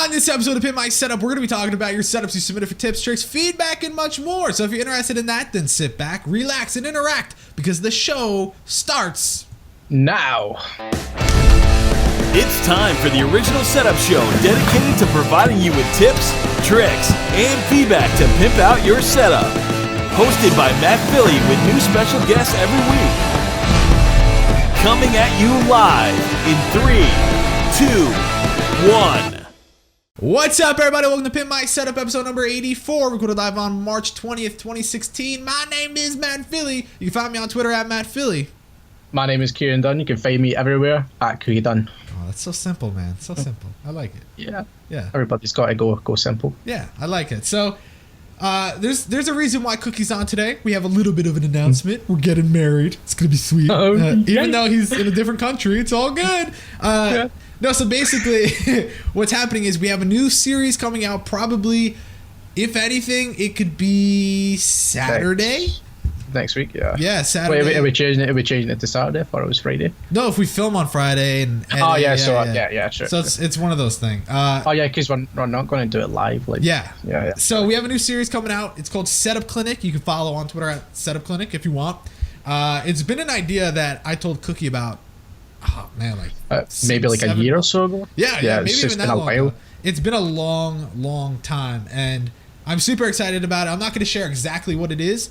On this episode of Pimp My Setup, we're going to be talking about your setups you submitted for tips, tricks, feedback, and much more. So if you're interested in that, then sit back, relax, and interact because the show starts now. It's time for the original setup show dedicated to providing you with tips, tricks, and feedback to pimp out your setup. Hosted by Matt Philly with new special guests every week. Coming at you live in 3, 2, 1. What's up, everybody? Welcome to Pimp My Setup, episode number 84. Recorded live on March 20th, 2016. My name is Matt Philly. You can find me on Twitter at Matt Philly. My name is Ciaran Dunn. You can find me everywhere at Cookie Dunn. Oh, that's so simple, man. So simple. I like it. Yeah. Everybody's got to go simple. Yeah, I like it. So, there's a reason why Cookie's on today. We have a little bit of an announcement. We're getting married. It's gonna be sweet. Even though he's in a different country, it's all good. No, so basically, what's happening is we have a new series coming out. Probably, if anything, it could be Saturday. Next week, yeah. Yeah, Saturday. Wait, are we changing it to Saturday? I thought it was Friday. No, if we film on Friday and sure. So it's one of those things. Because we're not going to do it live. Yeah. So we have a new series coming out. It's called Setup Clinic. You can follow on Twitter at Setup Clinic if you want. It's been an idea that I told Cookie about. Oh man, maybe like a year or so ago. Yeah, maybe it's even that long ago. It's been a long time, and I'm super excited about it. I'm not going to share exactly what it is,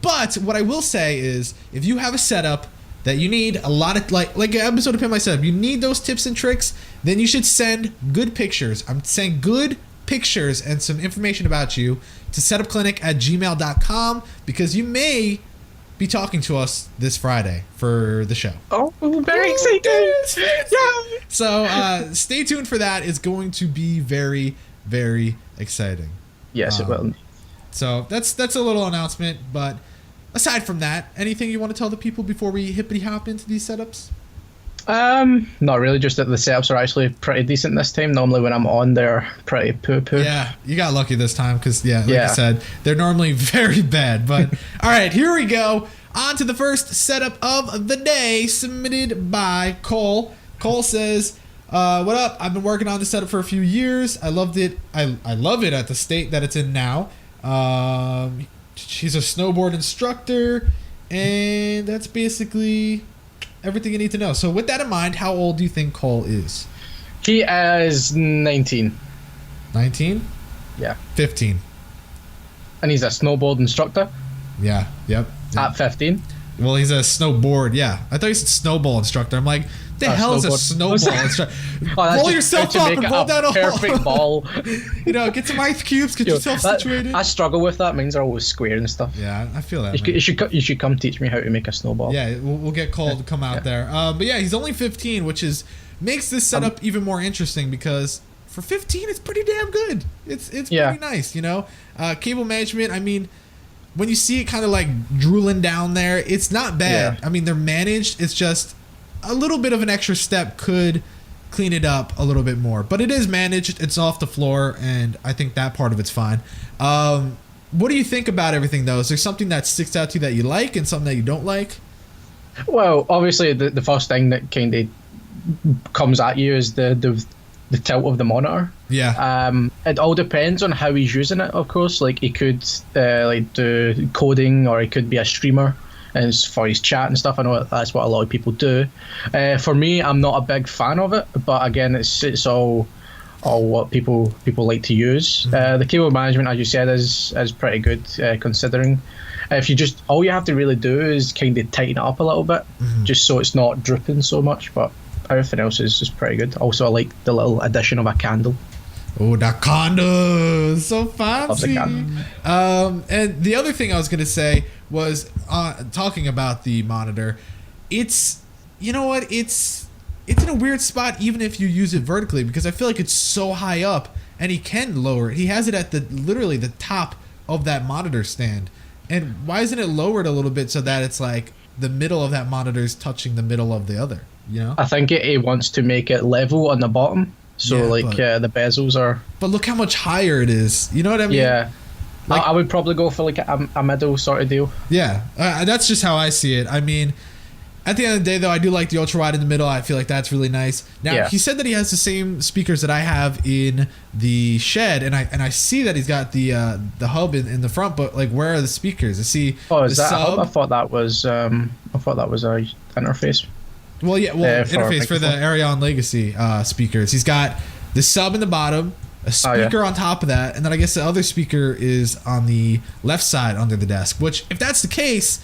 but what I will say is, if you have a setup that you need a lot of like an episode of Pimp My Setup, you need those tips and tricks, then you should send good pictures. I'm saying good pictures and some information about you to setupclinic@gmail.com because you may be talking to us this Friday for the show. Oh, very excited! Yeah. So stay tuned for that. It's going to be very, very exciting. Yes, it will. So that's a little announcement. But aside from that, anything you want to tell the people before we hippity hop into these setups? Not really. Just that the setups are actually pretty decent this time. Normally when I'm on, they're pretty poo-poo. Yeah, you got lucky this time because, I said, they're normally very bad. But all right, here we go. On to the first setup of the day, submitted by Cole. Cole says, what up? I've been working on this setup for a few years. I loved it. I love it at the state that it's in now. She's a snowboard instructor, and that's basically everything you need to know. So with that in mind, how old do you think Cole is? He is 19. 19? Yeah. 15. And he's a snowboard instructor? Yeah. Yep. At 15? Well, he's a snowboard. Yeah. I thought he said snowball instructor. I'm like, the hell is a snowball instructor? Roll yourself up and roll down a perfect ball. Get some ice cubes, get yourself situated. I struggle with that. Mines are always square and stuff. Yeah, I feel that. You should come teach me how to make a snowball. Yeah, we'll get Cole to come out there. But yeah, he's only 15, which makes this setup even more interesting because for 15, it's pretty damn good. It's pretty nice, Cable management, I mean, when you see it kind of like drooling down there, it's not bad. Yeah. I mean, they're managed. It's just a little bit of an extra step could clean it up a little bit more. But it is managed. It's off the floor, and I think that part of it's fine. What do you think about everything, though? Is there something that sticks out to you that you like and something that you don't like? Well, obviously, the first thing that kind of comes at you is the tilt of the monitor. Yeah. It all depends on how he's using it, of course. Like, he could do coding, or he could be a streamer and it's for his chat and stuff. I know that's what a lot of people do. For me, I'm not a big fan of it, but again, it's all what people like to use. The cable management, as you said, is pretty good considering. If you all you have to really do is kind of tighten it up a little bit, just so it's not dripping so much. But everything else is just pretty good. Also, I like the little addition of a candle. Oh, that candle, so fancy. Love the candle. And the other thing I was gonna say was talking about the monitor. It's in a weird spot even if you use it vertically because I feel like it's so high up and he can lower it. He has it at literally the top of that monitor stand. And why isn't it lowered a little bit so that it's like the middle of that monitor is touching the middle of the other? I think he wants to make it level on the bottom. So the bezels are. But look how much higher it is. You know what I mean? Yeah. I would probably go for like a middle sort of deal. Yeah. That's just how I see it. I mean, At the end of the day, though, I do like the ultra wide in the middle. I feel like that's really nice. Now, he said that he has the same speakers that I have in the shed, and I see that he's got the hub in the front. But like, where are the speakers? I see. Oh, is that a hub? I thought that was a interface. Well, yeah, interface for the Aron Legacy speakers. He's got the sub in the bottom, a speaker on top of that, and then I guess the other speaker is on the left side under the desk. Which, if that's the case,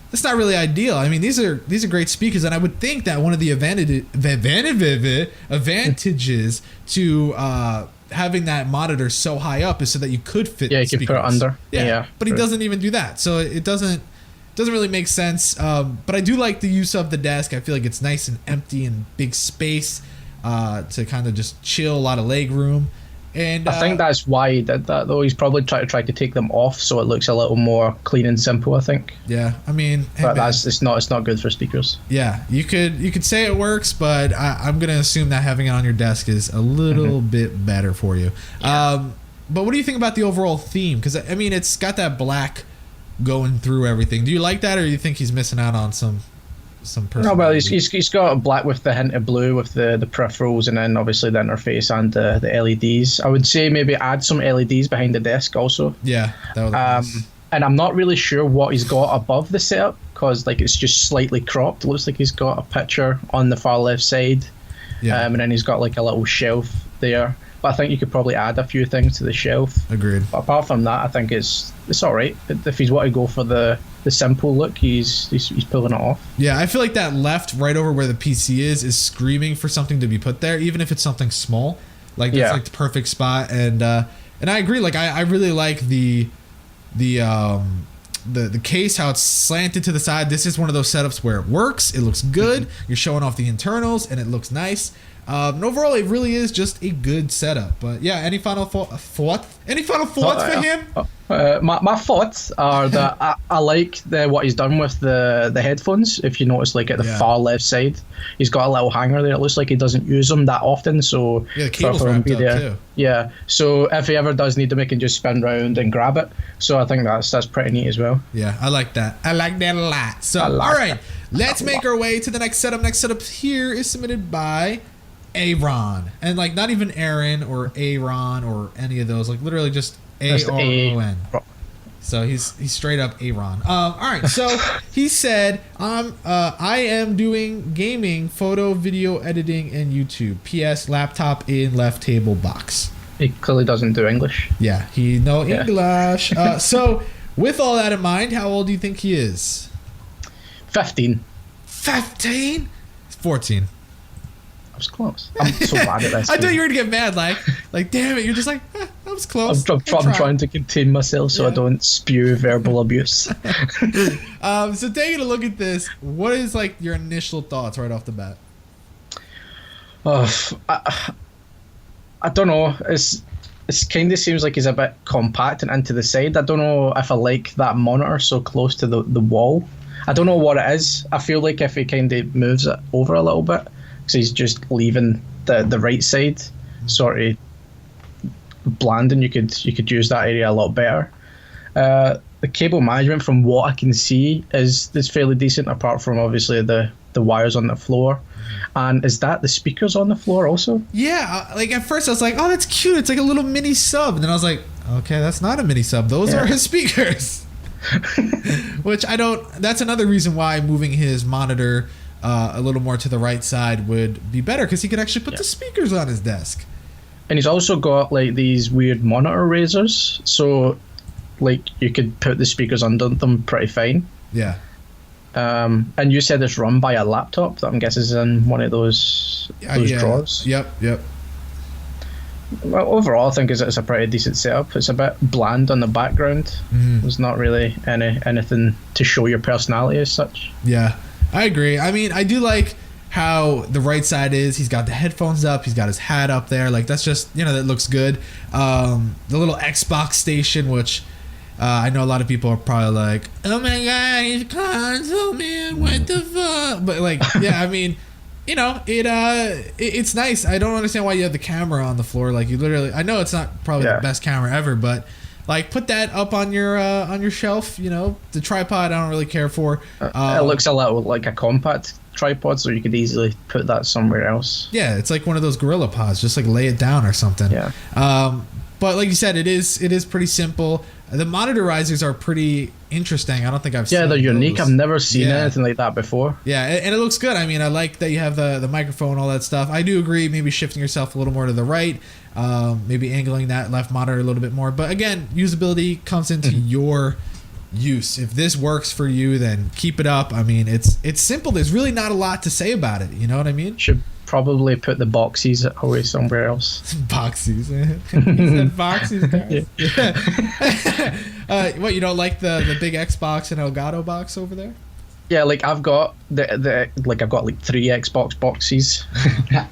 that's not really ideal. I mean, these are great speakers, and I would think that one of the advantages to having that monitor so high up is so that you could fit. Yeah, you can put it under. Yeah, but he doesn't even do that, so it doesn't really make sense. But I do like the use of the desk. I feel like it's nice and empty and big space to kind of just chill. A lot of leg room. And I think that's why he did that, though. He's probably tried to take them off so it looks a little more clean and simple, I think. Yeah, I mean, but it's not good for speakers. Yeah, you could say it works, but I'm gonna assume that having it on your desk is a little bit better for you. Yeah. But what do you think about the overall theme? Because I mean, it's got that black going through everything. Do you like that, or do you think he's missing out on some No, well, he's got black with the hint of blue with the peripherals, and then obviously the interface and the LEDs. I would say maybe add some LEDs behind the desk also. Yeah, that would be nice. And I'm not really sure what he's got above the setup, because like it's just slightly cropped. It looks like he's got a picture on the far left side, and then he's got like a little shelf there. But I think you could probably add a few things to the shelf. Agreed. But apart from that, I think it's all right. If he's want to go for the simple look, he's pulling it off. Yeah, I feel like that left right over where the PC is screaming for something to be put there, even if it's something small. Like that's like the perfect spot. And I agree. Like I really like the case, how it's slanted to the side. This is one of those setups where it works. It looks good. You're showing off the internals, and it looks nice. And overall, it really is just a good setup. But yeah, any final thoughts? Any final thoughts for him? My thoughts are that I like what he's done with the headphones. If you notice, like at the far left side, he's got a little hanger there. It looks like he doesn't use them that often. So the cable's wrapped up too. Yeah. So if he ever does need them, he can just spin round and grab it. So I think that's pretty neat as well. Yeah, I like that. I like that a lot. So all right, let's make our way to the next setup. Next setup here is submitted by Aron, and like not even Aaron or Aron or any of those, like literally just Aron. So he's straight up Aron. All right, so he said, I am doing gaming, photo, video editing, and YouTube. PS, laptop in left table box. He clearly doesn't do English. Yeah, he no English. So with all that in mind, how old do you think he is? 15. 15? 14. I was close. I'm so bad at this. I thought you were gonna get mad, like damn it. You're just like, that was close. I'm trying to contain myself so I don't spew verbal abuse. So taking a look at this, what is like your initial thoughts right off the bat? I don't know. It's kind of seems like he's a bit compact and into the side. I don't know if I like that monitor so close to the wall. I don't know what it is. I feel like if he kind of moves it over a little bit, because he's just leaving the right side sort of bland, and you could use that area a lot better. The cable management, from what I can see, is fairly decent, apart from obviously the wires on the floor. And is that the speakers on the floor also? Yeah, like at first I was like, oh, that's cute. It's like a little mini sub. And then I was like, okay, that's not a mini sub. Those are his speakers. Which that's another reason why moving his monitor a little more to the right side would be better, because he could actually put the speakers on his desk. And he's also got like these weird monitor raisers, so like you could put the speakers under them pretty fine. Yeah. And you said it's run by a laptop that I'm guessing is in one of those drawers. Yep. Well, overall, I think it's a pretty decent setup. It's a bit bland on the background. There's not really anything to show your personality as such. Yeah, I agree. I mean, I do like how the right side is. He's got the headphones up. He's got his hat up there. Like, that's just, that looks good. The little Xbox station, which I know a lot of people are probably like, oh my god, he's console, man, what the fuck? But like, yeah, I mean, it's nice. I don't understand why you have the camera on the floor. Like, you literally, I know it's not probably the best camera ever, but Like, put that up on your shelf. You know, the tripod I don't really care for. It looks a little like a compact tripod, so you could easily put that somewhere else. Yeah, it's like one of those gorilla pods. Just like lay it down or something. Yeah. But like you said, it is pretty simple. The monitor risers are pretty interesting. I don't think I've seen. Yeah, they're unique. those. I've never seen anything like that before. Yeah, and it looks good. I mean, I like that you have the microphone, all that stuff. I do agree, maybe shifting yourself a little more to the right, maybe angling that left monitor a little bit more. But again, usability comes into your use. If this works for you, then keep it up. I mean, it's simple. There's really not a lot to say about it. You know what I mean? Should probably put the boxies away somewhere else. Boxies. He said boxies, guys. Yeah. What, you don't like the big Xbox and Elgato box over there? Yeah, like I've got I've got like 3 Xbox boxes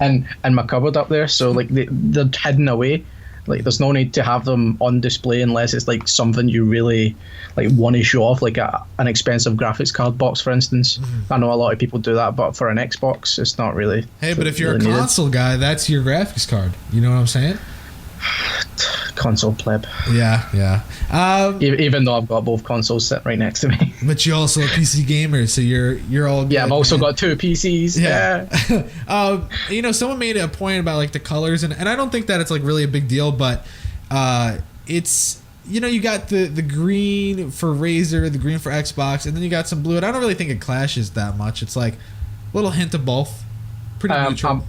and my cupboard up there, so like they're hidden away. Like there's no need to have them on display unless it's like something you really like want to show off, like an expensive graphics card box, for instance. I know a lot of people do that, but for an Xbox, it's not really. Hey, but if you're a console guy, that's your graphics card. You know what I'm saying? Console pleb. Yeah. Even though I've got both consoles sitting right next to me. But you're also a PC gamer, so you're all good. Yeah, I've also got 2 PCs. Yeah. You know, someone made a point about like the colors, and I don't think that it's like really a big deal, but it's, you know, you got the green for Razer, the green for Xbox, and then you got some blue, and I don't really think it clashes that much. It's like a little hint of both. Pretty neutral.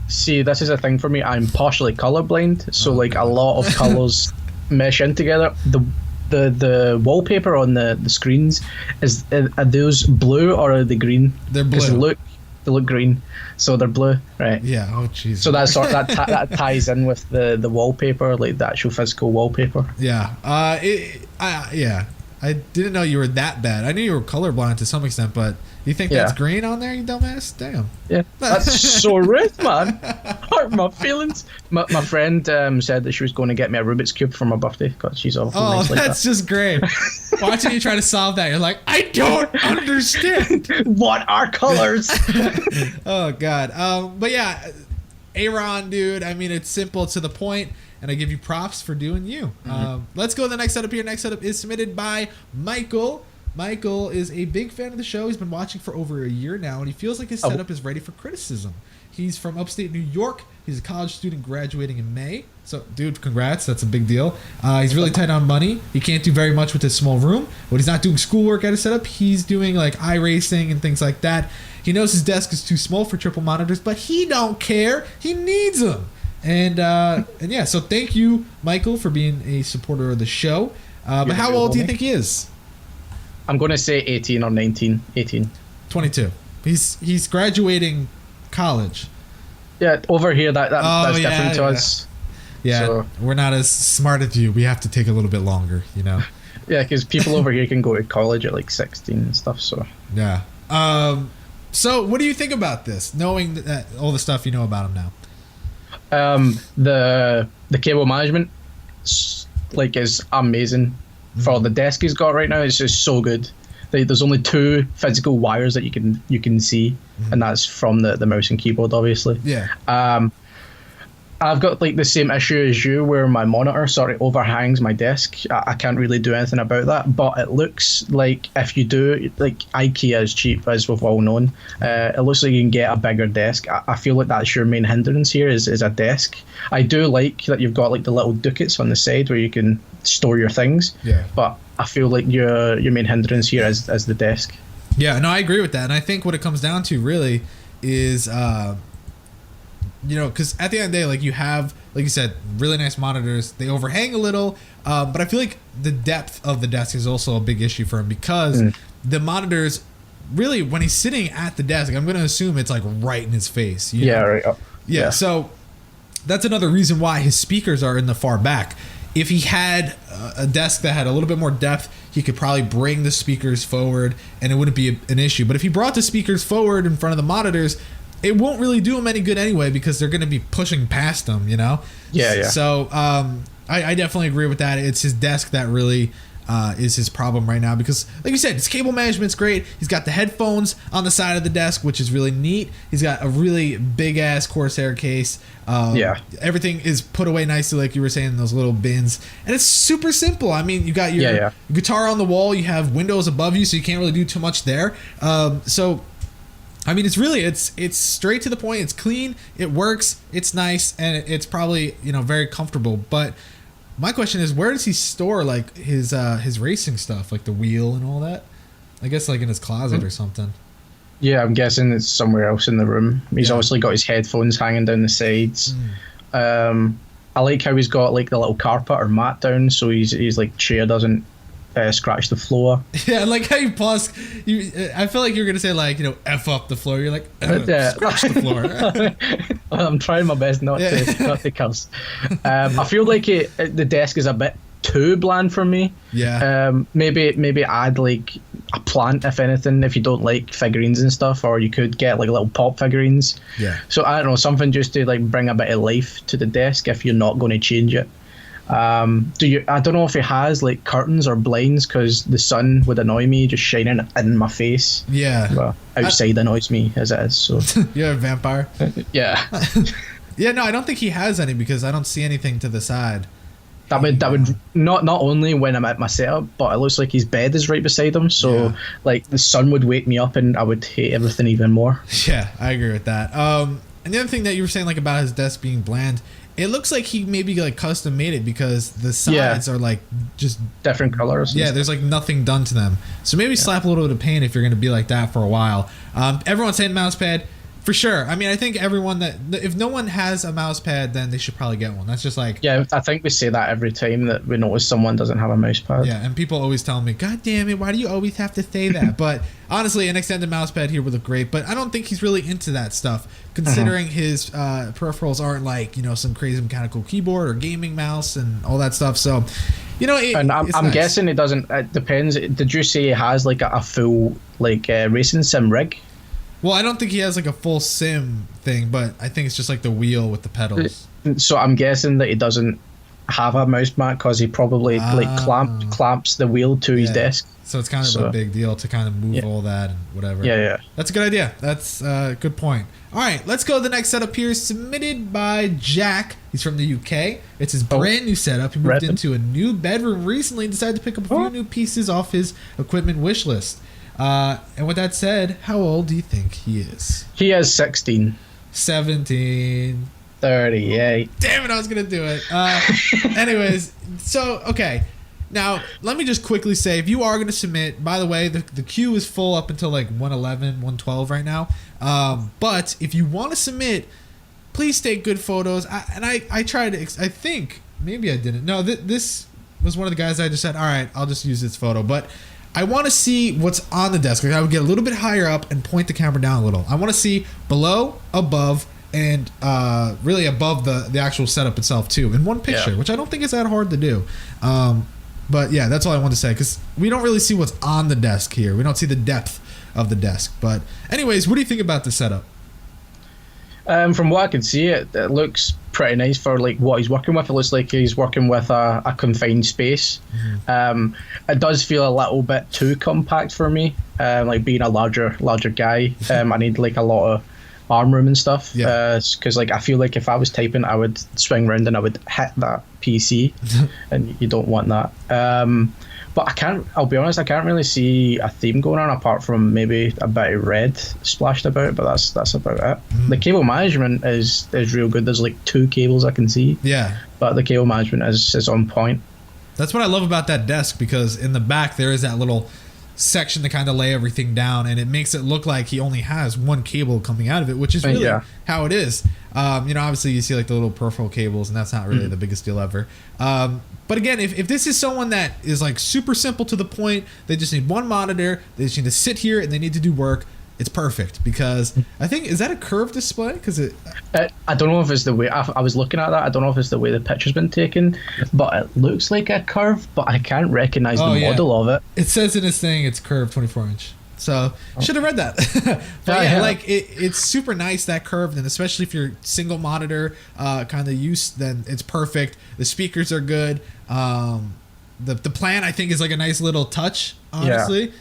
See, this is a thing for me. I'm partially colorblind, so like a lot of colors mesh in together. The wallpaper on the screens are those blue or are they green? They're blue. They look green, so they're blue, right? Yeah. Oh, jeez. So that ties in with the wallpaper, like the actual physical wallpaper. Yeah. Yeah. I didn't know you were that bad. I knew you were colorblind to some extent, but you think that's green on there, you dumbass? Damn. Yeah, that's so rude, man. Hurt my feelings. My friend said that she was going to get me a Rubik's Cube for my birthday because she's awful. Oh, nice like that's just great. Watching you try to solve that, you're like, I don't understand. What are colors? Oh, God. But yeah, Aron, dude, I mean, it's simple to the point. And I give you props for doing you. Let's go to the next setup here. Next setup is submitted by Michael. Michael is a big fan of the show. He's been watching for over a year now, and he feels like his setup is ready for criticism. He's from upstate New York. He's a college student graduating in May. So, dude, congrats. That's a big deal. He's really tight on money. He can't do very much with his small room. When he's not doing schoolwork at his setup, he's doing like iRacing and things like that. He knows his desk is too small for triple monitors, but he don't care. He needs them. And yeah, so thank you, Michael, for being a supporter of the show. But how old do you think he is? I'm going to say 18 or 19. 18. 22. He's graduating college. Yeah, over here that's different to us. Yeah, so, we're not as smart as you. We have to take a little bit longer, you know. Yeah, because people over here can go to college at like 16 and stuff. So yeah. So what do you think about this? Knowing that all the stuff you know about him now. The cable management is amazing. For the desk he's got right now, it's just so good. There's only 2 physical wires that you can see, and that's from the mouse and keyboard, obviously. Yeah. I've got like the same issue as you, where my monitor sort of overhangs my desk. I can't really do anything about that, but it looks like if you do, like IKEA is cheap, as we've all known. It looks like you can get a bigger desk. I feel like that's your main hindrance here is a desk. I do like that you've got like the little ducats on the side where you can store your things. Yeah. But I feel like your main hindrance here is the desk. Yeah, no, I agree with that, and I think what it comes down to really is. You know, because at the end of the day, like you have, like you said, really nice monitors. They overhang a little, but I feel like the depth of the desk is also a big issue for him because the monitors, really, when he's sitting at the desk, I'm going to assume it's like right in his face. You know? Yeah, right. Yeah, so that's another reason why his speakers are in the far back. If he had a desk that had a little bit more depth, he could probably bring the speakers forward and it wouldn't be an issue. But if he brought the speakers forward in front of the monitors, it won't really do him any good anyway because they're going to be pushing past them, you know? Yeah. So I definitely agree with that. It's his desk that really is his problem right now, because like you said, his cable management's great. He's got the headphones on the side of the desk, which is really neat. He's got a really big ass Corsair case. Everything is put away nicely, like you were saying, in those little bins, and it's super simple. I mean, you got your guitar on the wall, you have windows above you, so you can't really do too much there. So I mean, it's straight to the point. It's clean, it works, it's nice, and it's probably, you know, very comfortable. But my question is, where does he store like his racing stuff, like the wheel and all that? I guess like in his closet or something. Yeah, I'm guessing it's somewhere else in the room. He's obviously got his headphones hanging down the sides. I like how he's got like the little carpet or mat down, so he's like chair doesn't scratch the floor. Yeah, like how you pause. I feel like you're gonna say like, you know, F up the floor. You're like, scratch the floor. I'm trying my best not to curse. I feel like the desk is a bit too bland for me. Yeah. Maybe add like a plant, if anything, if you don't like figurines and stuff, or you could get like little pop figurines. Yeah. So I don't know, something just to like bring a bit of life to the desk if you're not going to change it. I don't know if he has like curtains or blinds, because the sun would annoy me just shining in my face. Yeah. Well, outside annoys me as it is. So you're a vampire. Yeah. Yeah. No, I don't think he has any, because I don't see anything to the side. That would not only when I'm at my setup, but it looks like his bed is right beside him. So like the sun would wake me up, and I would hate everything even more. Yeah, I agree with that. And the other thing that you were saying, like about his desk being bland, it looks like he maybe like custom made it, because the sides are like just different colors. Yeah, there's like nothing done to them. So maybe slap a little bit of paint if you're going to be like that for a while. Everyone's saying mouse pad. For sure. I mean, I think everyone if no one has a mouse pad, then they should probably get one. That's just like... Yeah, I think we say that every time that we notice someone doesn't have a mouse pad. Yeah, and people always tell me, God damn it, why do you always have to say that? But honestly, an extended mouse pad here would look great, but I don't think he's really into that stuff, considering his peripherals aren't like, you know, some crazy mechanical keyboard or gaming mouse and all that stuff. So, you know, and I'm guessing it doesn't... It depends. Did you say he has like a full like racing sim rig? Well, I don't think he has like a full sim thing, but I think it's just like the wheel with the pedals. So I'm guessing that he doesn't have a mouse mat, because he probably like clamps the wheel to his desk. So it's kind of a big deal to kind of move all that and whatever. Yeah. That's a good idea. That's a good point. All right, let's go to the next setup here. Submitted by Jack. He's from the UK. It's his brand new setup. He moved into a new bedroom recently and decided to pick up a few new pieces off his equipment wish list. And with that said, how old do you think he is? He is 16. 17. 38. Damn it, I was going to do it. Anyways, so, okay. Now, let me just quickly say, if you are going to submit, by the way, the queue is full up until like 111, 112 right now. But if you want to submit, please take good photos. I tried to, I think, maybe I didn't. No, this was one of the guys I just said, all right, I'll just use this photo. But I want to see what's on the desk. Like, I would get a little bit higher up and point the camera down a little. I want to see below, above, and really above the actual setup itself too, in one picture, which I don't think is that hard to do. But yeah, that's all I want to say, because we don't really see what's on the desk here. We don't see the depth of the desk. But anyways, what do you think about the setup? From what I can see, it looks pretty nice for like what he's working with. It looks like he's working with a confined space. It does feel a little bit too compact for me. Like being a larger guy, I need like a lot of arm room and stuff. Because like I feel like if I was typing, I would swing around and I would hit that PC, and you don't want that. But I'll be honest, I can't really see a theme going on apart from maybe a bit of red splashed about, but that's about it. The cable management is real good. There's like 2 cables I can see. Yeah. But the cable management is on point. That's what I love about that desk, because in the back there is that little section to kind of lay everything down, and it makes it look like he only has one cable coming out of it, which is really how it is. You know, obviously you see like the little peripheral cables, and that's not really the biggest deal ever. But again, if this is someone that is like super simple to the point, they just need one monitor, they just need to sit here and they need to do work, it's perfect. Because I think, is that a curved display? Because I don't know if it's the way I was looking at that. I don't know if it's the way the picture's been taken, but it looks like a curve, but I can't recognize the model of it. It says in this thing it's curved 24-inch. So should have read that. But like it's super nice, that curved, and especially if you're single monitor kind of use, then it's perfect. The speakers are good. the plant I think is like a nice little touch. Honestly,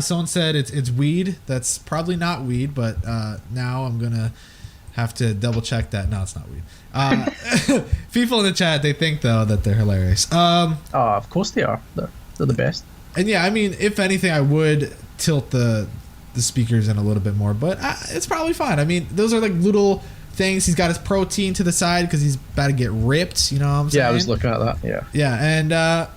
someone said it's weed. That's probably not weed, but now I'm gonna have to double check that. No, it's not weed. People in the chat, they think though that they're hilarious. Of course they are. They're the best. And yeah, I mean, if anything, I would tilt the speakers in a little bit more, but it's probably fine. I mean, those are like little things. He's got his protein to the side because he's about to get ripped. You know what I'm saying? Yeah, I was looking at that. Yeah. Yeah, and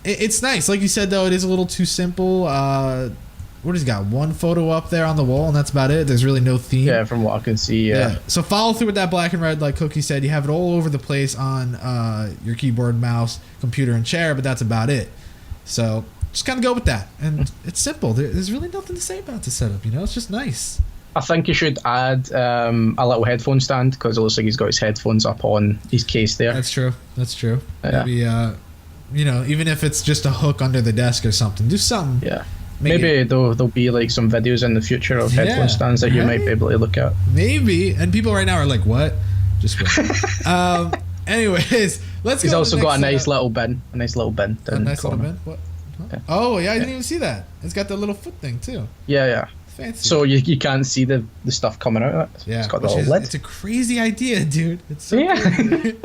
it's nice. Like you said, though, it is a little too simple. What has he got? One photo up there on the wall, and that's about it. There's really no theme. Yeah, from what I can see, yeah. So follow through with that black and red, like Cookie said. You have it all over the place on your keyboard, mouse, computer, and chair, but that's about it. So just kind of go with that. And it's simple. There's really nothing to say about the setup, you know? It's just nice. I think you should add a little headphone stand because it looks like he's got his headphones up on his case there. That's true. Yeah. Maybe, you know, even if it's just a hook under the desk or something, do something. Yeah. Maybe there'll be like some videos in the future of headphone stands that you might be able to look at. Maybe. And people right now are like, what? Just wait. Anyways, let's go. He's also got a nice setup. little bin. A nice little bin. A nice little bin? What? Huh? Yeah. Oh, yeah, I didn't even see that. It's got the little foot thing, too. Yeah. Fancy. So you can't see the stuff coming out of it. Yeah. It's got the little lid. It's a crazy idea, dude. It's so crazy.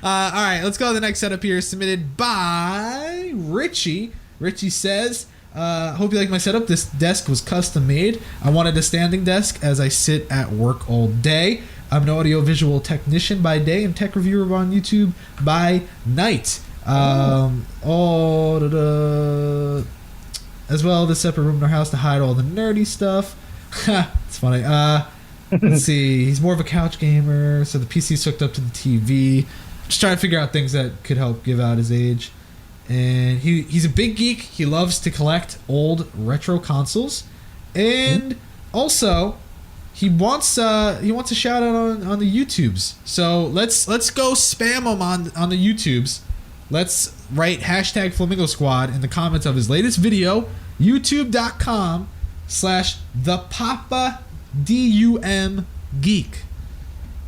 All right, let's go to the next setup here. Submitted by Ritchie. Ritchie says, hope you like my setup. This desk was custom made. I wanted a standing desk as I sit at work all day. I'm an audio-visual technician by day and tech reviewer on YouTube by night. As well, the separate room in our house to hide all the nerdy stuff. It's funny. Let's see. He's more of a couch gamer, so the PC's hooked up to the TV. Just trying to figure out things that could help give out his age. And he's a big geek. He loves to collect old retro consoles, and also he wants a shout out on the YouTubes. So let's go spam him on the YouTubes. Let's write hashtag Flamingo Squad in the comments of his latest video, youtube.com/thepapa_DUM_geek.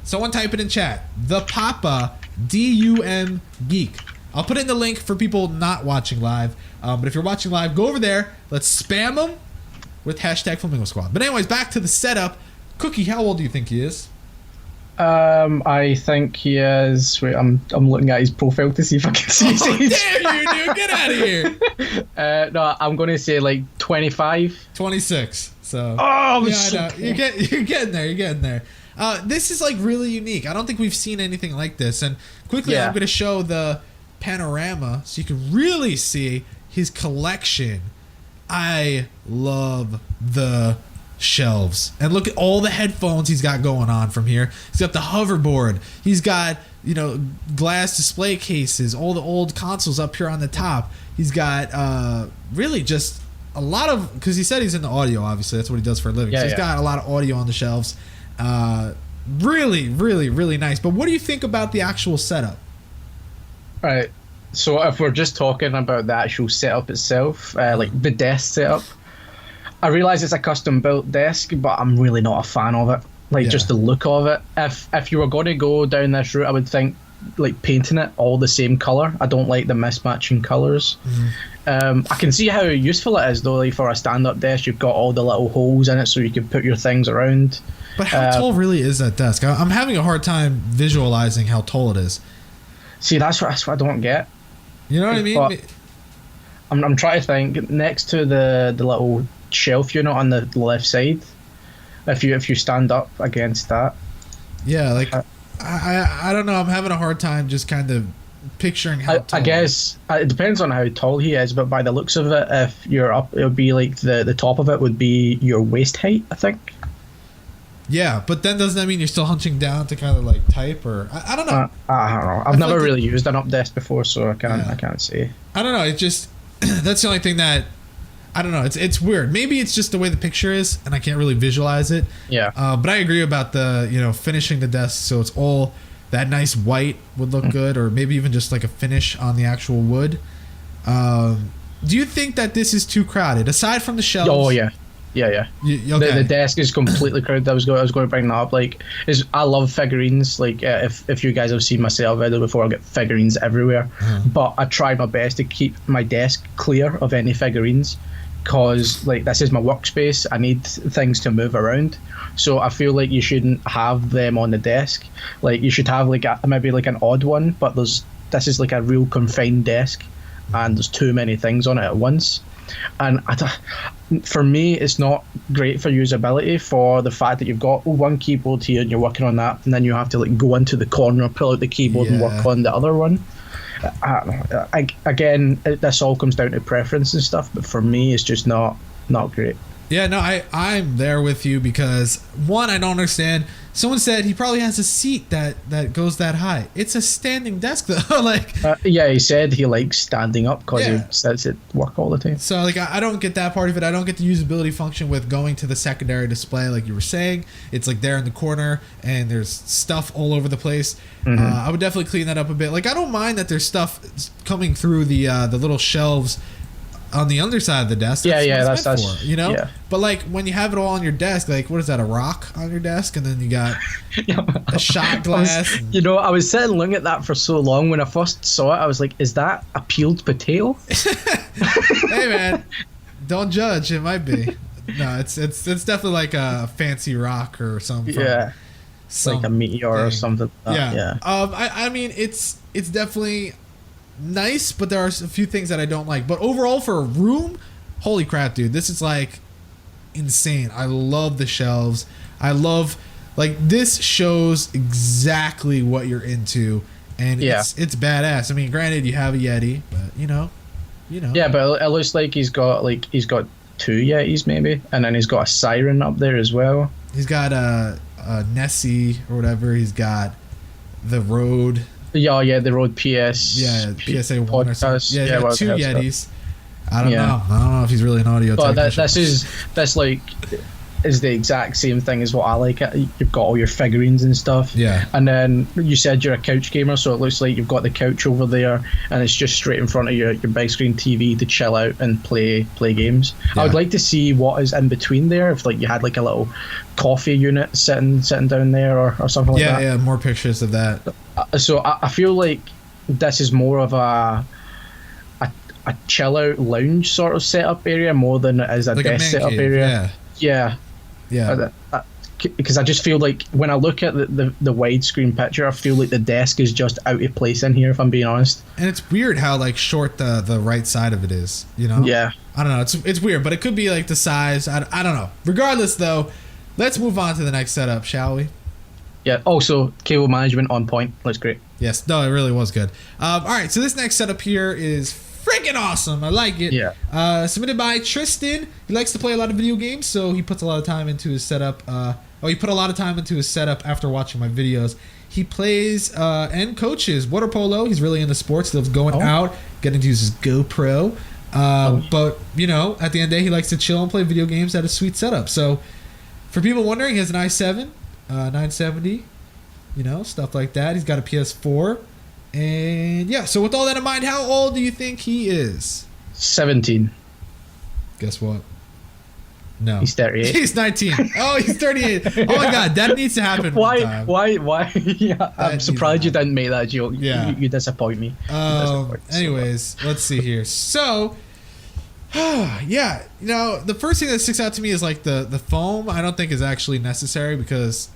Someone type it in chat. The Papa DUM Geek. I'll put in the link for people not watching live. But if you're watching live, go over there. Let's spam them with hashtag Flamingo Squad. But anyways, back to the setup. Cookie, how old do you think he is? I think he is. Wait, I'm looking at his profile to see if I can see his age. Damn you, dude! Get out of here. No, I'm going to say like 25. 26. So. Oh, yeah, so I know. You're getting there. You're getting there. This is like really unique. I don't think we've seen anything like this. And quickly, I'm going to show the panorama so you can really see his collection. I love the shelves, and look at all the headphones he's got going on from here. He's got the hoverboard, he's got, you know, glass display cases, all the old consoles up here on the top. He's got really just a lot of, because he said he's in the audio, obviously that's what he does for a living. So he's got a lot of audio on the shelves. Really, really, really nice. But what do you think about the actual setup? Right, so if we're just talking about the actual setup itself, like the desk setup, I realise it's a custom built desk, but I'm really not a fan of it. Like just the look of it. If you were going to go down this route, I would think like painting it all the same colour. I don't like the mismatching colours. I can see how useful it is though. Like for a stand-up desk, you've got all the little holes in it so you can put your things around. But how tall really is that desk? I'm having a hard time visualising how tall it is. See, that's what I don't get. You know what I mean? But I'm trying to think. Next to the little shelf unit on the left side, if you stand up against that, like I don't know, I'm having a hard time just kind of picturing how tall. I guess it depends on how tall he is, but by the looks of it, if you're up, it would be like the top of it would be your waist height, I think. Yeah, but then doesn't that mean you're still hunching down to kind of like type, or I don't know. I don't know. I've never really used an up desk before, so I can't say. I don't know. It just that's the only thing that I don't know. It's weird. Maybe it's just the way the picture is, and I can't really visualize it. Yeah. But I agree about the finishing the desk so it's all that nice white would look good, or maybe even just like a finish on the actual wood. Do you think that this is too crowded aside from the shelves? Oh yeah. Yeah. Okay. The desk is completely crowded. I was going to bring that up. Like, I love figurines. Like, if you guys have seen my sale video before, I get figurines everywhere. But I try my best to keep my desk clear of any figurines, because like this is my workspace. I need things to move around. So I feel like you shouldn't have them on the desk. Like, you should have like maybe like an odd one, but this is like a real confined desk, and there's too many things on it at once. And for me, it's not great for usability, for the fact that you've got one keyboard here and you're working on that, and then you have to like go into the corner, pull out the keyboard and work on the other one. Again, this all comes down to preference and stuff, but for me, it's just not great. Yeah, no, I'm there with you, because one, I don't understand. Someone said he probably has a seat that goes that high. It's a standing desk though. Like, yeah, he said he likes standing up because he says it work all the time. So like, I don't get that part of it. I don't get the usability function with going to the secondary display, like you were saying. It's like there in the corner, and there's stuff all over the place. I would definitely clean that up a bit. Like, I don't mind that there's stuff coming through the little shelves on the underside of the desk. That's for, you know. Yeah. But like, when you have it all on your desk, like, what is that, a rock on your desk, and then you got a shot glass. I was sitting looking at that for so long. When I first saw it, I was like, is that a peeled potato? Hey man, don't judge. It might be. No, it's definitely like a fancy rock or something. Yeah. It's like a meteor or something like that. Yeah. I mean, it's definitely nice, but there are a few things that I don't like. But overall, for a room, holy crap, dude, this is like insane. I love the shelves. I love, like, this shows exactly what you're into, and it's badass. I mean, granted, you have a Yeti, but you know. Yeah, but it looks like he's got two Yetis maybe, and then he's got a Ciaran up there as well. He's got a Nessie or whatever. He's got the Rode. Yeah, the Rode PS. Yeah, PSA 1 podcast. or something. Yeah, he's got two Yetis. I don't know. I don't know if he's really an audio technician. This like is the exact same thing as what I like. You've got all your figurines and stuff. Yeah. And then you said you're a couch gamer, so it looks like you've got the couch over there, and it's just straight in front of your big screen TV to chill out and play games. Yeah. I would like to see what is in between there. If like you had like a little coffee unit sitting down there or something like that. Yeah, more pictures of that. So I feel like this is more of a chill out lounge sort of setup area more than it is a like desk setup area. Yeah. Because I just feel like when I look at the widescreen picture, I feel like the desk is just out of place in here, if I'm being honest. And it's weird how like short the right side of it is, you know? Yeah. I don't know. It's weird, but it could be like the size. I don't know. Regardless, though, let's move on to the next setup, shall we? Yeah. Also, cable management on point. Looks great. Yes. No, it really was good. All right. So this next setup here is freaking awesome. I like it. Yeah. Submitted by Tristan. He likes to play a lot of video games, so he puts a lot of time into his setup. He put a lot of time into his setup after watching my videos. He plays and coaches water polo. He's really into sports. He loves going out, getting to use his GoPro. But, you know, at the end of the day, he likes to chill and play video games at a sweet setup. So, for people wondering, he has an i7, 970, you know, stuff like that. He's got a PS4. And, yeah, so with all that in mind, how old do you think he is? 17. Guess what? No. He's 38. He's 19. Oh, he's 38. Oh, my God. That needs to happen. Why? Yeah, I'm surprised you didn't make that joke. Yeah. You disappoint me. Anyways, let's see here. So, yeah, you know, the first thing that sticks out to me is like the foam. I don't think is actually necessary because...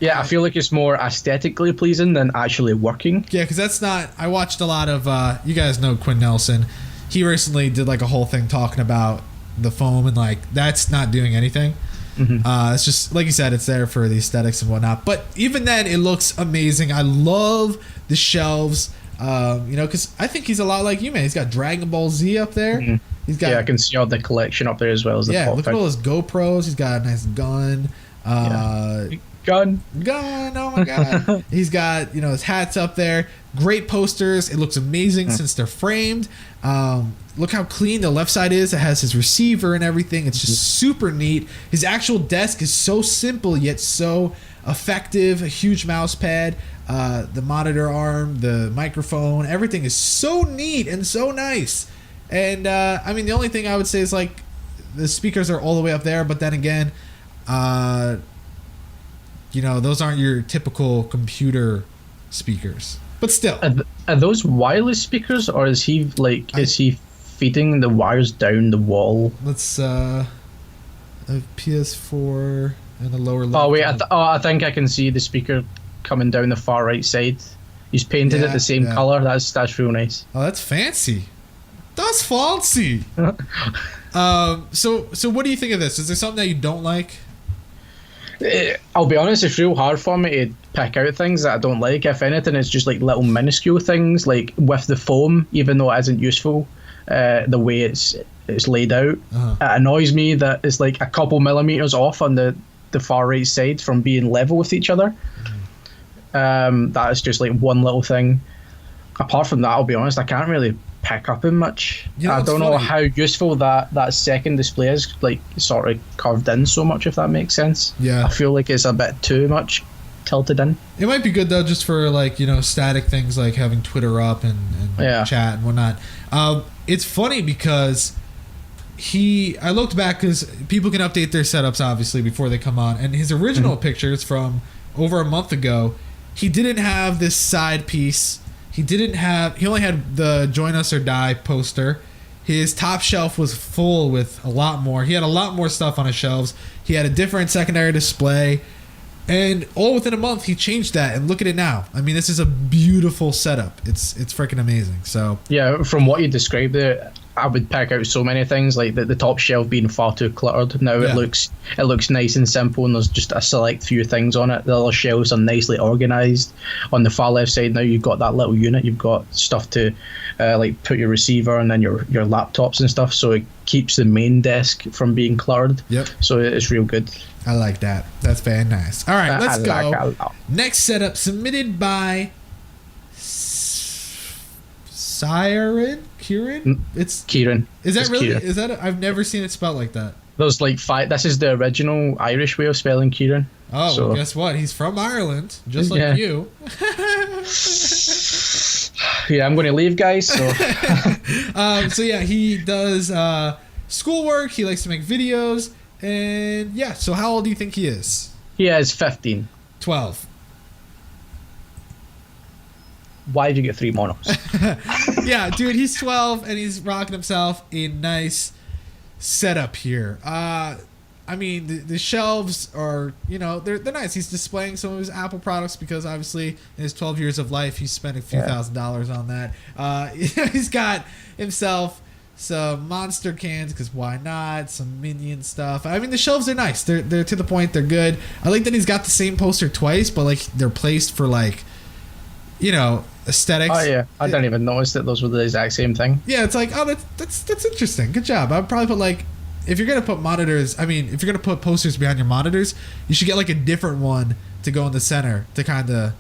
Yeah, I feel like it's more aesthetically pleasing than actually working. Yeah, because that's not... I watched a lot of... you guys know Quinn Nelson. He recently did like a whole thing talking about the foam, and like that's not doing anything. It's just like you said, it's there for the aesthetics and whatnot, but even then it looks amazing. I love the shelves, you know, because I think he's a lot like you, man. He's got Dragon Ball Z up there. He's got, I can see all the collection up there as well as the look at all his GoPros. He's got a nice gun. Gun, oh my God. He's got, you know, his hats up there. Great posters. It looks amazing since they're framed. Look how clean the left side is. It has his receiver and everything. It's just super neat. His actual desk is so simple yet so effective. A huge mouse pad, the monitor arm, the microphone, everything is so neat and so nice. And I mean, the only thing I would say is like the speakers are all the way up there, but then again, those aren't your typical computer speakers. But still, are those wireless speakers, or is he feeding the wires down the wall? Let's a PS4 and a lower level. Oh wait, I think I can see the speaker coming down the far right side. He's painted it the same color. That's real nice. Oh, that's fancy. That's fancy. So what do you think of this? Is there something that you don't like? I'll be honest, it's real hard for me to pick out things that I don't like. If anything, it's just like little minuscule things, like with the foam, even though it isn't useful, the way it's laid out. It annoys me that it's like a couple millimeters off on the far right side from being level with each other. That is just like one little thing. Apart from that, I'll be honest, I can't really pick up in much. I don't know how useful that second display is, like sort of carved in so much, if that makes sense. Yeah, I feel like it's a bit too much tilted in. It might be good though, just for like static things like having Twitter up and chat and whatnot. It's funny because I looked back because people can update their setups obviously before they come on, and his original pictures from over a month ago, he didn't have this side piece. He only had the Join Us or Die poster. His top shelf was full with a lot more. He had a lot more stuff on his shelves. He had a different secondary display. And all within a month, he changed that. And look at it now. I mean, this is a beautiful setup. It's freaking amazing. So yeah, from what you described there, I would pick out so many things, like the top shelf being far too cluttered. Now it looks nice and simple, and there's just a select few things on it. The other shelves are nicely organised. On the far left side now, you've got that little unit. You've got stuff to like put your receiver and then your laptops and stuff, so it keeps the main desk from being cluttered. Yep. So it's real good. I like that. That's very nice. All right, let's go. Next setup submitted by Ciaran? It's Ciaran. Is that really? Ciaran. Is that? I've never seen it spelled like that. There's like 5. This is the original Irish way of spelling Ciaran. Oh, so, well, guess what? He's from Ireland, just like you. Yeah, I'm going to leave, guys. So, so yeah, he does schoolwork. He likes to make videos, and yeah. So how old do you think he is? He is 15. 12. Why did you get 3 monos? Yeah, dude, he's 12 and he's rocking himself a nice setup here. I mean, the shelves are, they're nice. He's displaying some of his Apple products because obviously in his 12 years of life, he's spent a few $1,000s on that. He's got himself some Monster cans because why not? Some Minion stuff. I mean, the shelves are nice. They're to the point. They're good. I like that he's got the same poster twice, but like they're placed for like, aesthetics. Oh yeah, I didn't even notice that those were the exact same thing. Yeah, it's like, oh, that's interesting. Good job. I'd probably put like, if you're gonna put monitors, if you're gonna put posters behind your monitors, you should get like a different one to go in the center to kind of,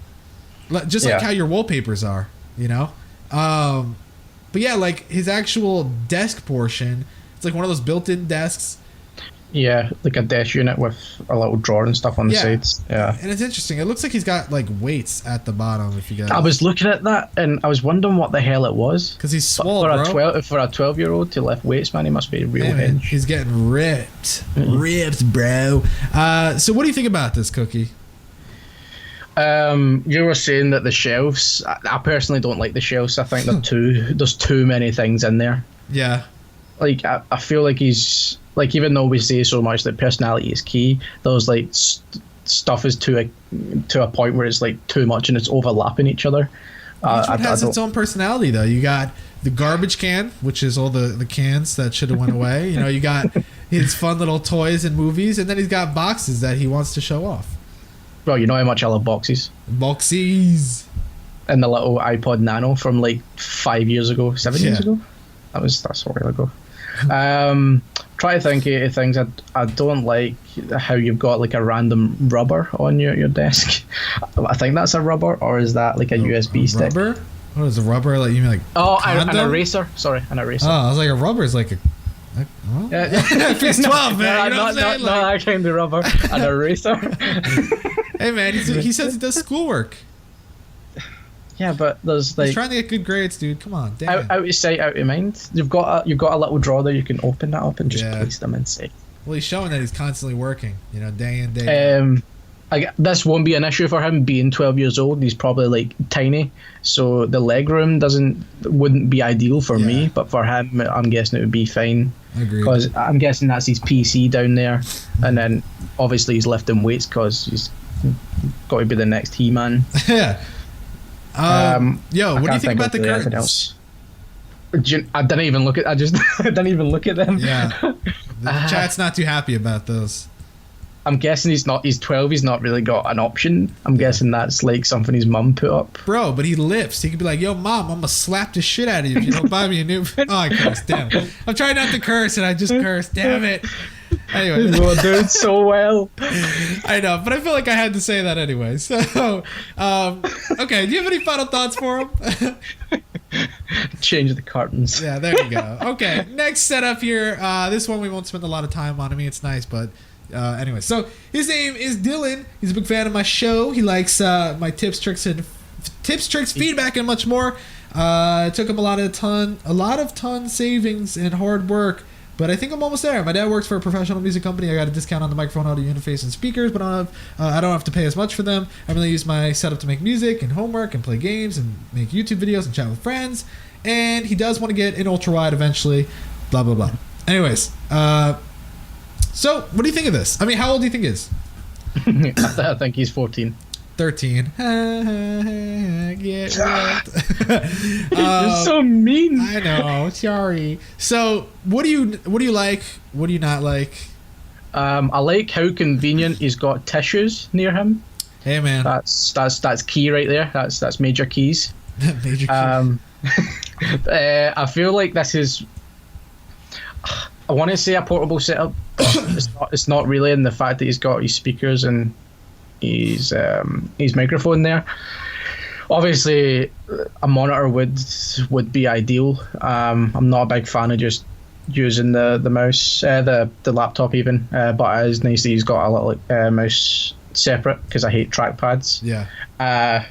just like how your wallpapers are, But yeah, like his actual desk portion, it's like one of those built-in desks. Yeah, like a desk unit with a little drawer and stuff on the sides. Yeah. And it's interesting. It looks like he's got like weights at the bottom. If you guys, I was looking at that and I was wondering what the hell it was. Because he's swole, for bro. For a 12-year-old to lift weights, man, he must be real hinge. He's getting ripped, ripped, bro. So what do you think about this, Cookie? You were saying that the shelves. I personally don't like the shelves. I think there's too many things in there. Yeah. Like I feel like he's like, even though we say so much that personality is key, those like stuff is to a point where it's like too much and it's overlapping each other. Each one has its own personality though. You got the garbage can, which is all the cans that should have went away. You got his fun little toys and movies, and then he's got boxes that he wants to show off. Well, you know how much I love boxes. Boxies. And the little iPod Nano from like 5 years ago, 7 years ago. That's a while ago. Try to think of things. I don't like how you've got like a random rubber on your desk. I think that's a rubber, or is that like a USB stick? Rubber? What is a rubber? Like you mean like? Oh, an eraser. Sorry, an eraser. Oh, I was like, a rubber is like a. Well, if he's 12, man. Not that kind of rubber. An eraser. Hey, man, he says he does schoolwork. Yeah, but there's like he's trying to get good grades, dude. Come on, damn. Out of sight, out of mind. You've got a little drawer there. You can open that up and just place them inside. Well, he's showing that he's constantly working. You know, day in day out. This won't be an issue for him being 12 years old. He's probably like tiny, so the leg room wouldn't be ideal for me. But for him, I'm guessing it would be fine. Agreed. Because I'm guessing that's his PC down there, and then obviously he's lifting weights because he's got to be the next He-Man. Yeah. Yo, what do you think about the curtains? I didn't even look at. I didn't even look at them. Yeah. The chat's not too happy about those. I'm guessing he's 12. He's not really got an option. I'm guessing that's like something his mum put up. Bro, but he lifts. He could be like, "Yo, mom, I'm gonna slap the shit out of you if you don't buy me a new." Oh, I cursed. Damn. I'm trying not to curse, and I just cursed. Damn it. Anyway, we're doing so well. I know, but I feel like I had to say that anyway. So, okay. Do you have any final thoughts for him? Change the curtains. Yeah, there you go. Okay, next setup here. This one we won't spend a lot of time on. I mean, it's nice, but anyway. So his name is Dylan. He's a big fan of my show. He likes my tips, tricks, feedback, and much more. It took him a lot of ton savings and hard work. But I think I'm almost there. My dad works for a professional music company. I got a discount on the microphone, audio interface, and speakers, but I don't have to pay as much for them. I really use my setup to make music and homework and play games and make YouTube videos and chat with friends. And he does want to get an ultra wide eventually. Blah blah blah. Anyways, so what do you think of this? I mean, how old do you think he is? I think he's 14. 13. Get wrecked. You're so mean. I know. Sorry. So, what do you like? What do you not like? I like how convenient he's got tissues near him. Hey, man. That's key right there. That's major keys. Major keys. I feel like this is. I want to say a portable setup. It's not really in the fact that he's got his speakers and his microphone there. Obviously, a monitor would be ideal. I'm not a big fan of just using the mouse, the laptop even. But it is nice that he's got a little mouse separate because I hate trackpads. Yeah.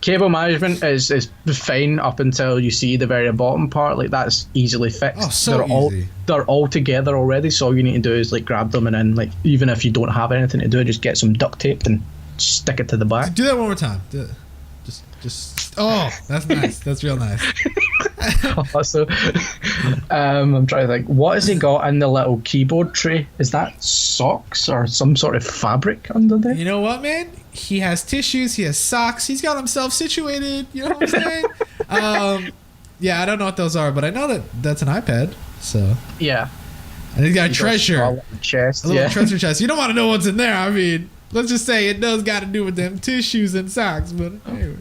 Cable management is fine up until you see the very bottom part. Like that's easily fixed. Oh, so easy. They're all together already. So all you need to do is like grab them and then like even if you don't have anything to do, just get some duct tape and stick it to the back. Do that one more time. Do it. Just. Oh, that's nice. That's real nice. Also, I'm trying to think. What has he got in the little keyboard tray? Is that socks or some sort of fabric under there? You know what, man? He has tissues. He has socks. He's got himself situated. You know what I'm saying? Yeah, I don't know what those are, but I know that that's an iPad. So yeah, and he's got a treasure, a little treasure chest. You don't want to know what's in there. I mean, let's just say it does got to do with them tissues and socks. But anyway.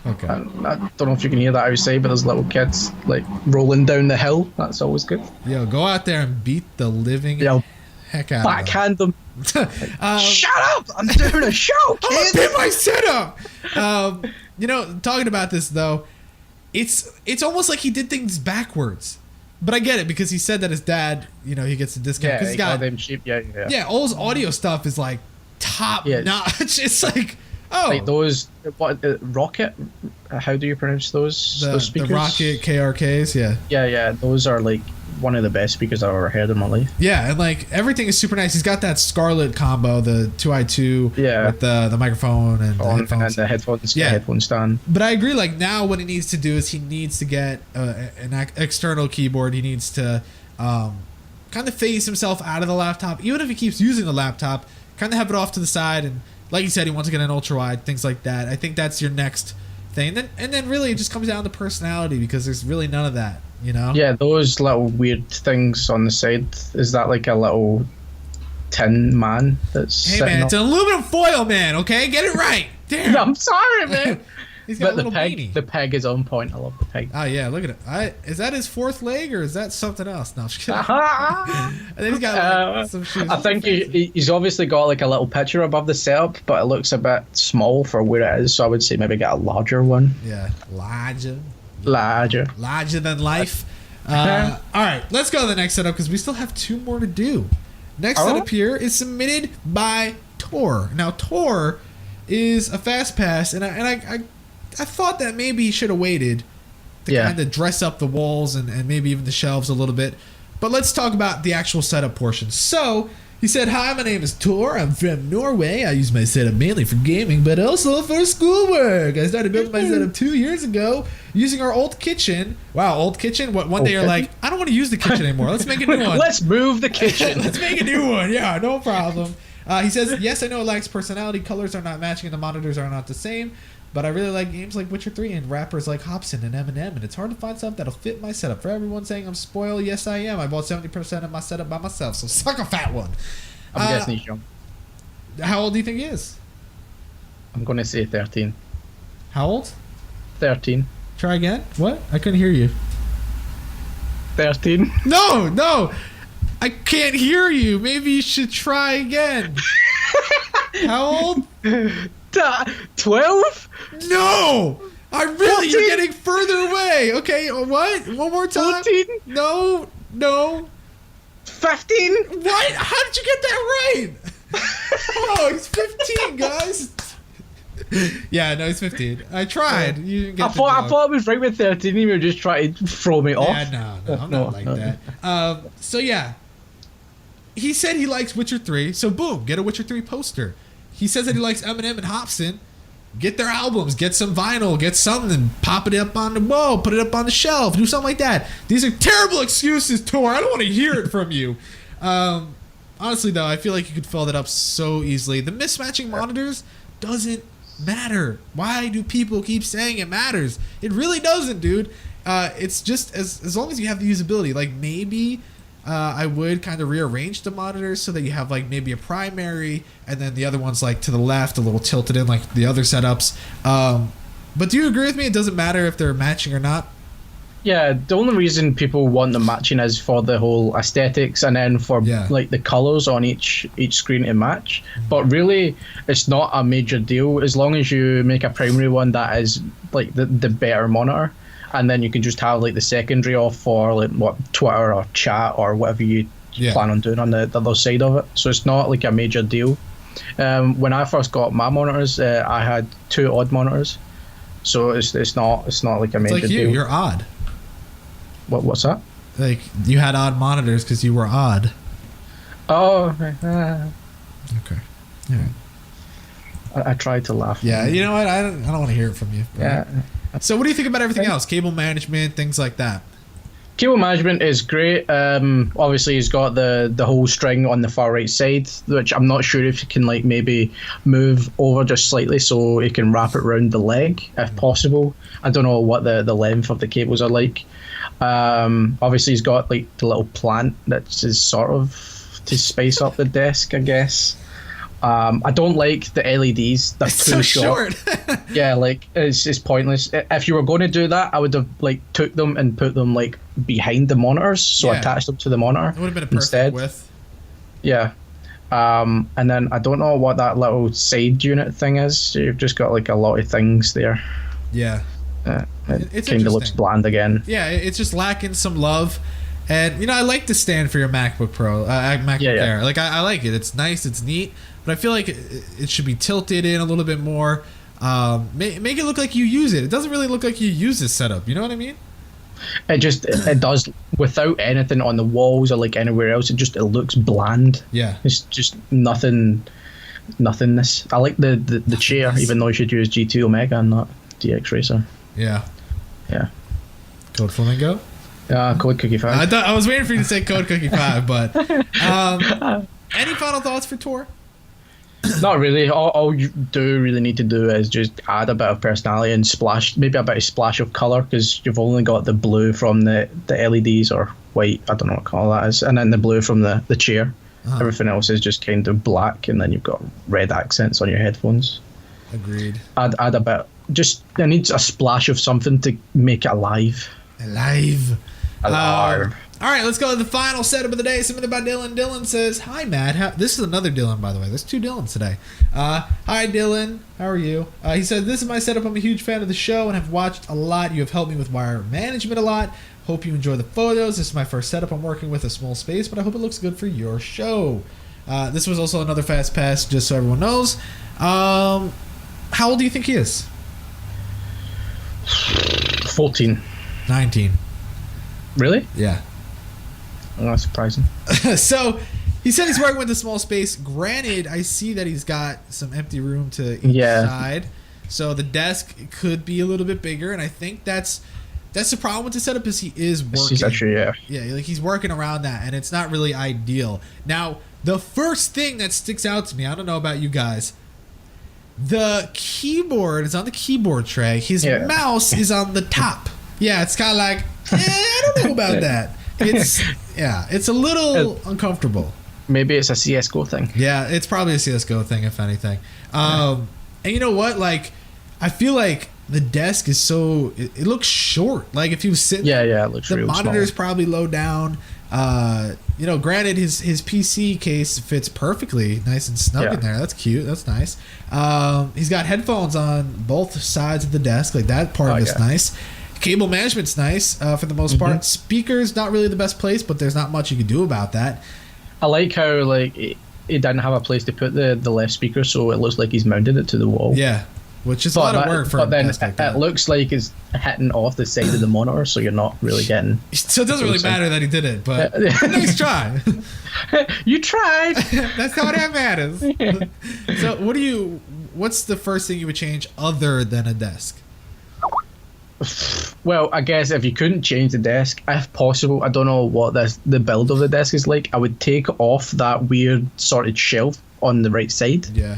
Okay. I don't know if you can hear that outside, but there's little kids like rolling down the hill. That's always good. Yo, go out there and beat the living heck out backhand them. Shut up! I'm doing a show, kid. I'm gonna Pimp My Setup. You know, talking about this though, it's almost like he did things backwards. But I get it because he said that his dad, you know, he gets a discount because he got them cheap. Yeah. All his audio stuff is like top notch. It's like. Oh, like those Rocket? How do you pronounce those speakers? The Rocket KRKs, yeah. Yeah. Those are like one of the best speakers I've ever heard in my life. Yeah, and like everything is super nice. He's got that Scarlett combo, the 2i2 with the microphone and the headphones. And the headphones, the headphone stand. But I agree. Like now, what he needs to do is he needs to get an external keyboard. He needs to kind of phase himself out of the laptop, even if he keeps using the laptop. Kind of have it off to the side and. Like you said, he wants to get an ultra wide, things like that. I think that's your next thing. And then really it just comes down to personality because there's really none of that, you know? Yeah, those little weird things on the side. Is that like a little tin man that's it's an aluminum foil, man, okay? Get it right. Damn. I'm sorry, man. He's got a little beanie. The peg is on point. I love the peg. Oh, yeah, look at it. Is that his fourth leg or is that something else? No, I'm just kidding. And then he's got like, some shoes. I think he's obviously got like a little picture above the setup, but it looks a bit small for where it is, so I would say maybe get a larger one. Yeah, larger than life. All right, let's go to the next setup because we still have two more to do. Next setup here is submitted by Tor. Now, Tor is a fast pass, and I thought that maybe he should have waited to kind of dress up the walls and maybe even the shelves a little bit. But let's talk about the actual setup portion. So he said, "Hi, my name is Tor. I'm from Norway. I use my setup mainly for gaming, but also for schoolwork. I started building my setup 2 years ago using our old kitchen." Wow, old kitchen? One day you're like, "I don't want to use the kitchen anymore. Let's make a new one. Let's move the kitchen. Let's make a new one." Yeah, no problem. He says, "Yes, I know it lacks personality. Colors are not matching and the monitors are not the same. But I really like games like Witcher 3 and rappers like Hobson and Eminem, and it's hard to find stuff that'll fit my setup. For everyone saying I'm spoiled, yes I am. I bought 70% of my setup by myself, so suck a fat one." I'm guessing he's young. How old do you think he is? I'm going to say 13. How old? 13. Try again? What? I couldn't hear you. 13. No! I can't hear you. Maybe you should try again. How old? 12? No! You're getting further away. Okay, what? One more time. 14? No. 15? What? How did you get that right? Oh, he's 15, guys. Yeah, no, he's 15. I tried. You didn't get I thought I was right with 13. You were just trying to throw me off. Yeah, no, I'm not like that. So yeah, he said he likes Witcher 3. So boom, get a Witcher 3 poster. He says that he likes Eminem and Hobson. Get their albums, get some vinyl, get something, pop it up on the wall, put it up on the shelf, do something like that. These are terrible excuses, Tor. I don't want to hear it from you. Honestly, though, I feel like you could fill that up so easily. The mismatching monitors doesn't matter. Why do people keep saying it matters? It really doesn't, dude. It's just as long as you have the usability. Like maybe I would kind of rearrange the monitors so that you have like maybe a primary and then the other one's like to the left, a little tilted in like the other setups. But do you agree with me? It doesn't matter if they're matching or not? Yeah, the only reason people want them matching is for the whole aesthetics and then for like the colors on each screen to match. But really, it's not a major deal as long as you make a primary one that is like the better monitor, and then you can just have like the secondary off for like what Twitter or chat or whatever you plan on doing on the other side of it. So it's not like a major deal. When I first got my monitors, I had 2 odd monitors, so it's not like a major like deal. You're odd. What's that? Like you had odd monitors because you were odd. Oh. Okay. Yeah. I tried to laugh. Yeah. You know what? I don't want to hear it from you. Yeah. So what do you think about everything else? Cable management, things like that. Cable management is great. Obviously, he's got the whole string on the far right side, which I'm not sure if you can like maybe move over just slightly so you can wrap it around the leg if possible. I don't know what the length of the cables are like. Obviously, he's got like the little plant that's sort of to spice up the desk, I guess. I don't like the LEDs. They're it's too so short. Yeah, like it's pointless. If you were going to do that, I would have like took them and put them like behind the monitors, so attached them to the monitor. It would have been a perfect instead. width. Yeah. And then I don't know what that little side unit thing is. You've just got like a lot of things there. Yeah. It kind of looks bland again. Yeah, it's just lacking some love. And, you know, I like the stand for your MacBook Pro, MacBook Air. Like, I like it. It's nice. It's neat. But I feel like it should be tilted in a little bit more. Make it look like you use it. It doesn't really look like you use this setup. You know what I mean? It does without anything on the walls or like anywhere else. It looks bland. Yeah. It's just nothingness. I like the chair, even though you should use G2 Omega and not DX Racer. Yeah. Yeah. Code Flamingo? Code Cookie 5. I was waiting for you to say Code Cookie 5, but any final thoughts for Tor? Not really. All you do really need to do is just add a bit of personality and maybe a bit of splash of color, because you've only got the blue from the LEDs or white, I don't know what color that is, and then the blue from the chair. Everything else is just kind of black, and then you've got red accents on your headphones. Agreed. Add a bit. It needs a splash of something to make it alive. Alive. Alive. All right, let's go to the final setup of the day. Submitted by Dylan. Dylan says, "Hi, Matt." This is another Dylan, by the way. There's 2 Dylans today. Hi, Dylan. How are you? He said, "This is my setup. I'm a huge fan of the show and have watched a lot. You have helped me with wire management a lot. Hope you enjoy the photos. This is my first setup. I'm working with a small space, but I hope it looks good for your show." This was also another fast pass, just so everyone knows. How old do you think he is? 14. 19. Really? Yeah. Oh, that's surprising. So he said he's working with a small space. Granted, I see that he's got some empty room to each side. So the desk could be a little bit bigger, and I think that's the problem with the setup is he is working. Actually, like he's working around that, and it's not really ideal. Now, the first thing that sticks out to me, I don't know about you guys, the keyboard is on the keyboard tray. His mouse is on the top. Yeah, it's kind of like, I don't know about that. It's a little uncomfortable. Maybe it's a CSGO thing. Yeah, it's probably a CSGO thing, if anything. And you know what? Like, I feel like the desk is so... It looks short. Like, if he was sitting... Yeah, it looks real small. The monitor's probably low down. Granted, his PC case fits perfectly. Nice and snug in there. That's cute. That's nice. He's got headphones on both sides of the desk. Like, that part of it's nice. Cable management's nice for the most part. Speakers, not really the best place, but there's not much you can do about that. I like how like he didn't have a place to put the left speaker, so it looks like he's mounted it to the wall. Yeah, which is a lot of work for. But then it looks like it's hitting off the side of the monitor, so you're not really getting. So it doesn't really matter that he did it, but nice try. You tried. That's not what matters. So what's the first thing you would change other than a desk? Well, I guess if you couldn't change the desk, if possible, I don't know what the build of the desk is like, I would take off that weird sorted shelf on the right side. Yeah.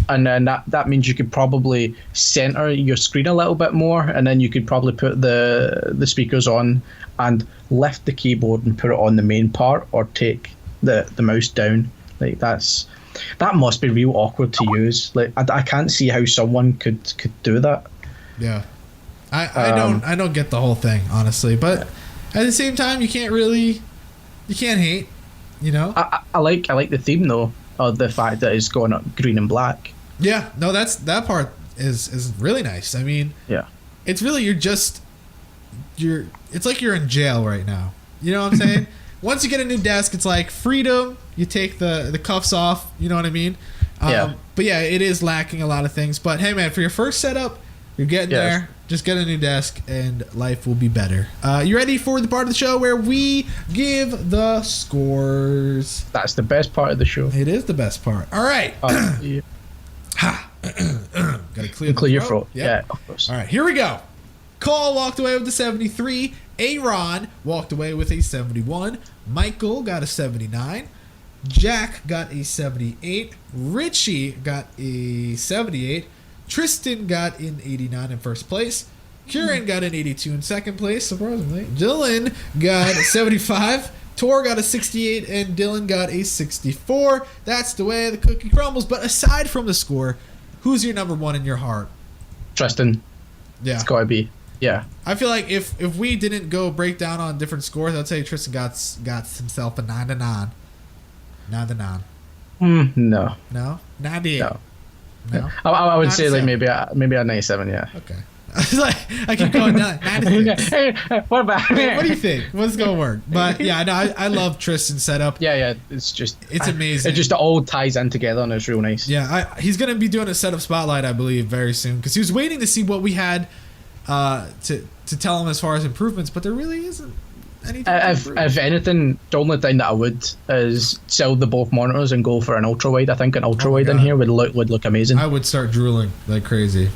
And then that means you could probably center your screen a little bit more, and then you could probably put the speakers on and lift the keyboard and put it on the main part, or take the mouse down. Like that must be real awkward to use. Like I can't see how someone could do that. Yeah. I don't get the whole thing, honestly, but at the same time, you can't hate, you know. I like the theme though, of the fact that it's going up green and black. Yeah, no, that part is really nice. I mean, it's really it's like you're in jail right now. You know what I'm saying? Once you get a new desk, it's like freedom. You take the cuffs off. You know what I mean? But yeah, it is lacking a lot of things. But hey, man, for your first setup, you're getting there. Just get a new desk and life will be better. You ready for the part of the show where we give the scores? That's the best part of the show. It is the best part. All right. Gotta clear your throat. Yep. Yeah, of course. All right, here we go. Cole walked away with a 73. Aron walked away with a 71. Michael got a 79. Jack got a 78. Ritchie got a 78. Tristan got an 89 in first place. Ciaran got an 82 in second place, surprisingly. Dylan got a 75. Tor got a 68, and Dylan got a 64. That's the way the cookie crumbles. But aside from the score, who's your number one in your heart? Tristan. Yeah. It's gotta be. Yeah. I feel like if we didn't go break down on different scores, I'd say Tristan got himself a 9-9. 9-9. No. No? 98. No. No? I would say like maybe a 97, yeah. Okay. I keep going down. 96. Hey, what about what do you think? What's gonna work? But yeah, no, I love Tristan's setup. Yeah, it's amazing. It just all ties in together and it's real nice. Yeah, he's gonna be doing a setup spotlight, I believe, very soon, because he was waiting to see what we had to tell him as far as improvements, but there really isn't anything. If anything, the only thing that I would is sell the both monitors and go for an ultra wide. I think an ultra wide in here would look amazing. I would start drooling like crazy.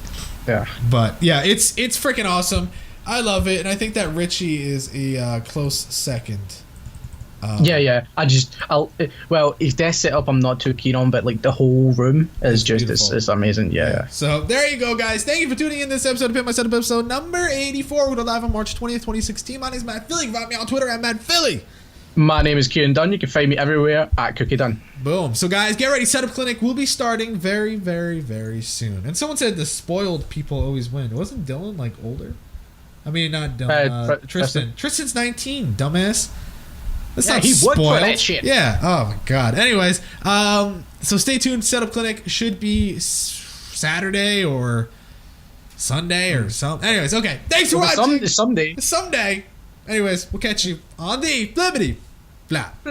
Yeah, but yeah, it's freaking awesome. I love it, and I think that Ritchie is a close second. Yeah. His desk setup I'm not too keen on, but like the whole room is just it's amazing. Yeah. So there you go, guys. Thank you for tuning in this episode of Pimp My Setup, episode number 84. We're live on March 20th, 2016. My name is Matt Philly. You can find me on Twitter at Matt Philly. My name is Ciaran Dunn. You can find me everywhere at Cookie Dunn. Boom. So guys, get ready. Setup Clinic will be starting very, very, very soon. And someone said the spoiled people always win. Wasn't Dylan like older? I mean, not Dylan. Tristan. Tristan's 19, dumbass. That's not he spoiled. would for that shit. Yeah. Oh my god. Anyways, so stay tuned. Setup Clinic should be Saturday or Sunday or something. Anyways, okay. Thanks for watching. Someday. Anyways, we'll catch you on the Flippity Flap.